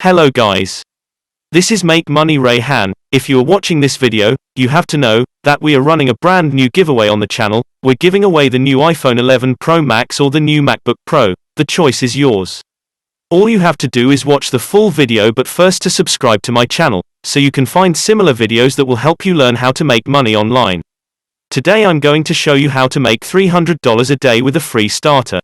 Hello guys. This is Make Money Rayhan. If you are watching this video, you have to know that we are running a brand new giveaway on the channel. We're giving away the new iPhone 11 Pro Max or the new MacBook Pro. The choice is yours. All you have to do is watch the full video, but first to subscribe to my channel, so you can find similar videos that will help you learn how to make money online. Today I'm going to show you how to make $300 a day with a free starter.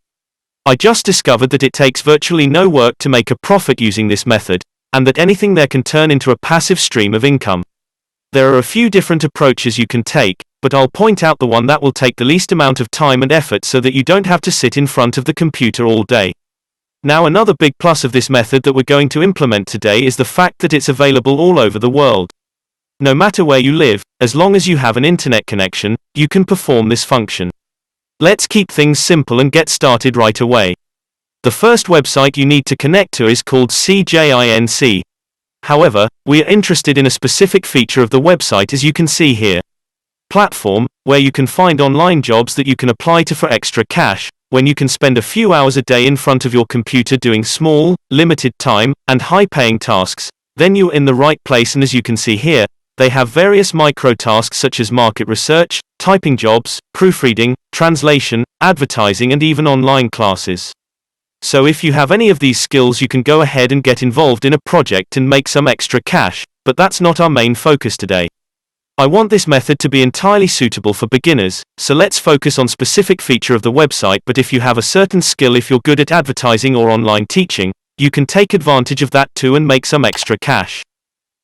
I just discovered that it takes virtually no work to make a profit using this method, and that anything there can turn into a passive stream of income. There are a few different approaches you can take, but I'll point out the one that will take the least amount of time and effort so that you don't have to sit in front of the computer all day. Now, another big plus of this method that we're going to implement today is the fact that it's available all over the world. No matter where you live, as long as you have an internet connection, you can perform this function. Let's keep things simple and get started right away. The first website you need to connect to is called CJINC. However, we are interested in a specific feature of the website, as you can see here. Platform, where you can find online jobs that you can apply to for extra cash, when you can spend a few hours a day in front of your computer doing small, limited time, and high-paying tasks. Then you're in the right place, and as you can see here, they have various micro-tasks such as market research, typing jobs, proofreading, translation, advertising, and even online classes. So if you have any of these skills, you can go ahead and get involved in a project and make some extra cash, but that's not our main focus today. I want this method to be entirely suitable for beginners, so let's focus on specific feature of the website. But if you have a certain skill, if you're good at advertising or online teaching, you can take advantage of that too and make some extra cash.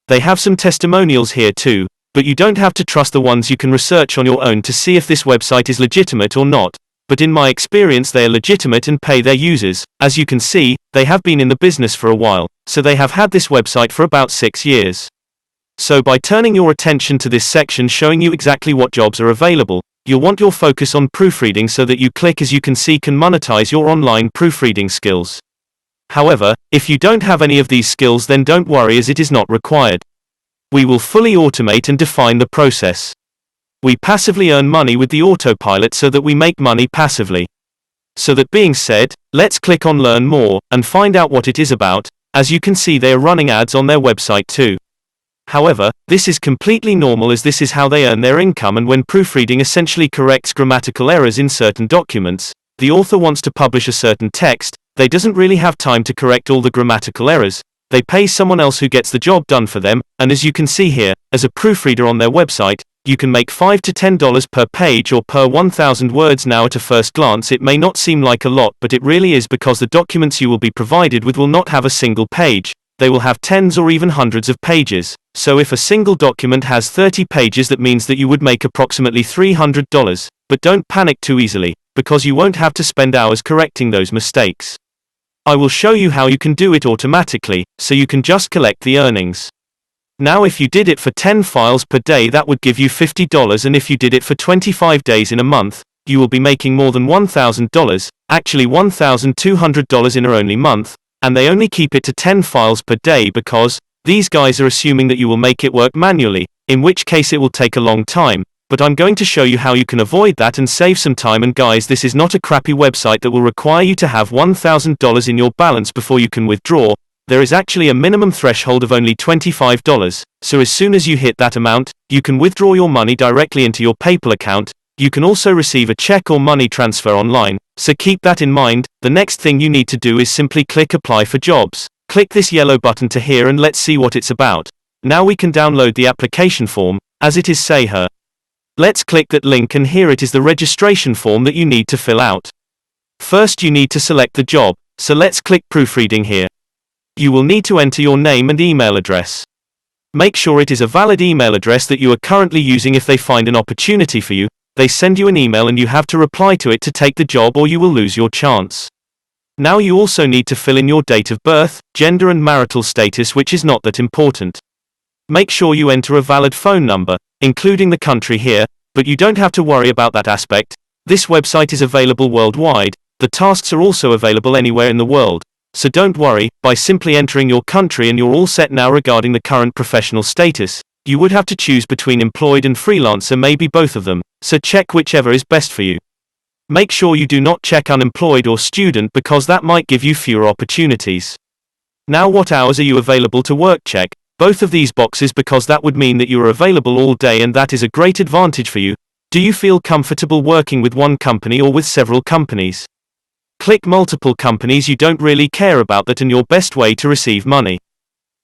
They have some testimonials here too, but you don't have to trust the ones. You can research on your own to see if this website is legitimate or not, but in my experience they are legitimate and pay their users. As you can see, they have been in the business for a while, so they have had this website for about 6 years. So by turning your attention to this section showing you exactly what jobs are available, you'll want your focus on proofreading so that you click, as you can see, can monetize your online proofreading skills. However, if you don't have any of these skills, then don't worry, as it is not required. We will fully automate and define the process. We passively earn money with the autopilot so that we make money passively. So that being said, let's click on Learn More and find out what it is about. As you can see, they are running ads on their website too. However, this is completely normal, as this is how they earn their income, and when proofreading essentially corrects grammatical errors in certain documents, the author wants to publish a certain text, they doesn't really have time to correct all the grammatical errors. They pay someone else who gets the job done for them, and as you can see here, as a proofreader on their website, you can make $5 to $10 per page or per 1,000 words. Now, at a first glance it may not seem like a lot, but it really is, because the documents you will be provided with will not have a single page. They will have tens or even hundreds of pages. So if a single document has 30 pages, that means that you would make approximately $300. But don't panic too easily, because you won't have to spend hours correcting those mistakes. I will show you how you can do it automatically, so you can just collect the earnings. Now, if you did it for 10 files per day, that would give you $50, and if you did it for 25 days in a month, you will be making more than $1,000, actually $1,200 in a only month, and they only keep it to 10 files per day because these guys are assuming that you will make it work manually, in which case it will take a long time. But I'm going to show you how you can avoid that and save some time. And guys, this is not a crappy website that will require you to have $1,000 in your balance before you can withdraw. There is actually a minimum threshold of only $25, so as soon as you hit that amount, you can withdraw your money directly into your PayPal account. You can also receive a check or money transfer online, so keep that in mind. The next thing you need to do is simply click Apply for Jobs. Click this yellow button to here and let's see what it's about. Now we can download the application form, as it is say here. Let's click that link, and here it is, the registration form that you need to fill out. First you need to select the job, so let's click Proofreading here. You will need to enter your name and email address. Make sure it is a valid email address that you are currently using. If they find an opportunity for you, they send you an email and you have to reply to it to take the job, or you will lose your chance. Now you also need to fill in your date of birth, gender and marital status, which is not that important. Make sure you enter a valid phone number, including the country here, but you don't have to worry about that aspect. This website is available worldwide. The tasks are also available anywhere in the world. So don't worry, by simply entering your country and you're all set. Now, regarding the current professional status, you would have to choose between employed and freelancer, maybe both of them, so check whichever is best for you. Make sure you do not check unemployed or student, because that might give you fewer opportunities. Now what hours are you available to work? Check both of these boxes because that would mean that you are available all day, and that is a great advantage for you. Do you feel comfortable working with one company or with several companies? Click multiple companies. You don't really care about that and your best way to receive money.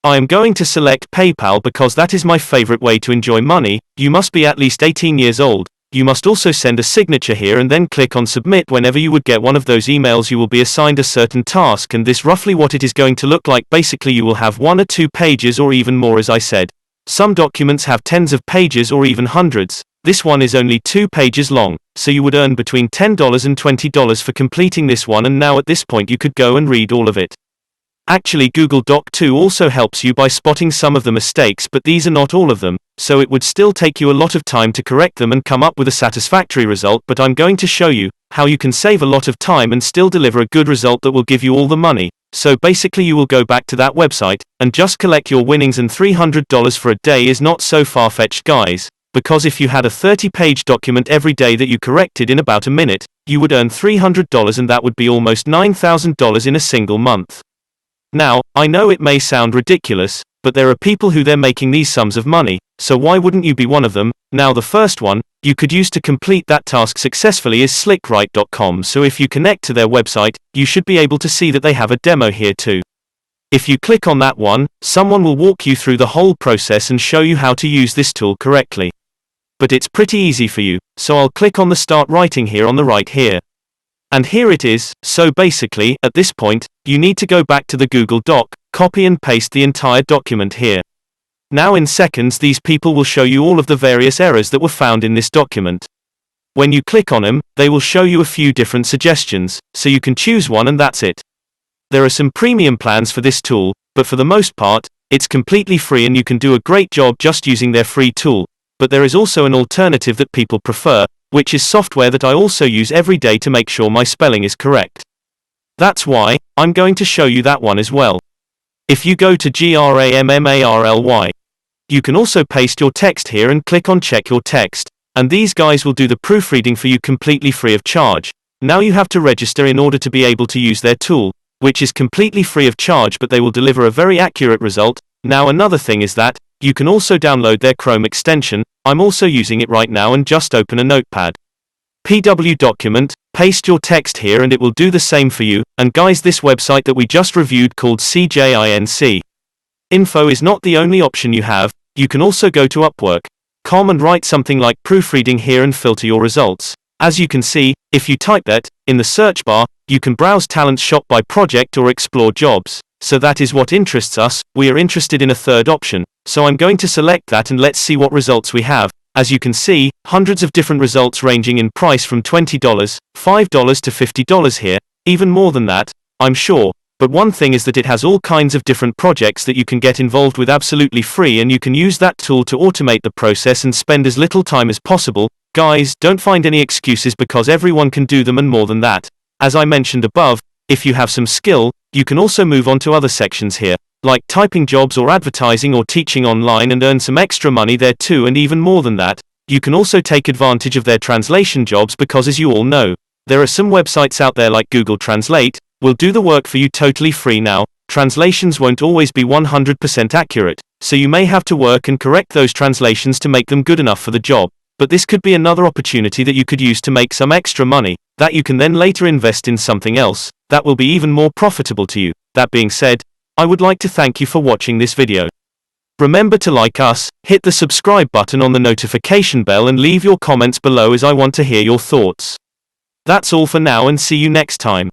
I am going to select PayPal because that is my favorite way to enjoy money. You must be at least 18 years old. You must also send a signature here and then click on submit. Whenever you would get one of those emails, you will be assigned a certain task, and this roughly what it is going to look like. Basically you will have 1 or 2 pages or even more. As I said, some documents have tens of pages or even hundreds. This one is only 2 pages long, so you would earn between $10 and $20 for completing this one, and now at this point you could go and read all of it. Actually, Google Doc 2 also helps you by spotting some of the mistakes, but these are not all of them, so it would still take you a lot of time to correct them and come up with a satisfactory result. But I'm going to show you how you can save a lot of time and still deliver a good result that will give you all the money. So basically you will go back to that website and just collect your winnings, and $300 for a day is not so far-fetched, guys, because if you had a 30-page document every day that you corrected in about a minute, you would earn $300, and that would be almost $9,000 in a single month. Now, I know it may sound ridiculous, but there are people who they're making these sums of money, so why wouldn't you be one of them? Now the first one you could use to complete that task successfully is slickright.com. So if you connect to their website, you should be able to see that they have a demo here too. If you click on that one, someone will walk you through the whole process and show you how to use this tool correctly. But it's pretty easy for you, so I'll click on the start writing here on the right here. And here it is. So basically, at this point, you need to go back to the Google Doc, copy and paste the entire document here. Now in seconds these people will show you all of the various errors that were found in this document. When you click on them, they will show you a few different suggestions, so you can choose one and that's it. There are some premium plans for this tool, but for the most part, it's completely free and you can do a great job just using their free tool. But there is also an alternative that people prefer, which is software that I also use every day to make sure my spelling is correct. That's why I'm going to show you that one as well. If you go to Grammarly, you can also paste your text here and click on check your text, and these guys will do the proofreading for you completely free of charge. Now you have to register in order to be able to use their tool, which is completely free of charge, but they will deliver a very accurate result. Now another thing is that you can also download their Chrome extension. I'm also using it right now, and just open a notepad. PW document, paste your text here and it will do the same for you. And guys, this website that we just reviewed called CJINC Info is not the only option you have. You can also go to Upwork.com and write something like proofreading here and filter your results. As you can see, if you type that in the search bar, you can browse talents, shop by project, or explore jobs. So that is what interests us. We are interested in a third option, so I'm going to select that and let's see what results we have. As you can see, hundreds of different results ranging in price from $20, $5 to $50 here, even more than that, I'm sure. But one thing is that it has all kinds of different projects that you can get involved with absolutely free, and you can use that tool to automate the process and spend as little time as possible. Guys, don't find any excuses because everyone can do them, and more than that, as I mentioned above, if you have some skill, you can also move on to other sections here, like typing jobs or advertising or teaching online, and earn some extra money there too. And even more than that, you can also take advantage of their translation jobs because, as you all know, there are some websites out there like Google Translate will do the work for you totally free. Now, translations won't always be 100% accurate, so you may have to work and correct those translations to make them good enough for the job. But this could be another opportunity that you could use to make some extra money, that you can then later invest in something else that will be even more profitable to you. That being said, I would like to thank you for watching this video. Remember to like us, hit the subscribe button on the notification bell, and leave your comments below as I want to hear your thoughts. That's all for now, and see you next time.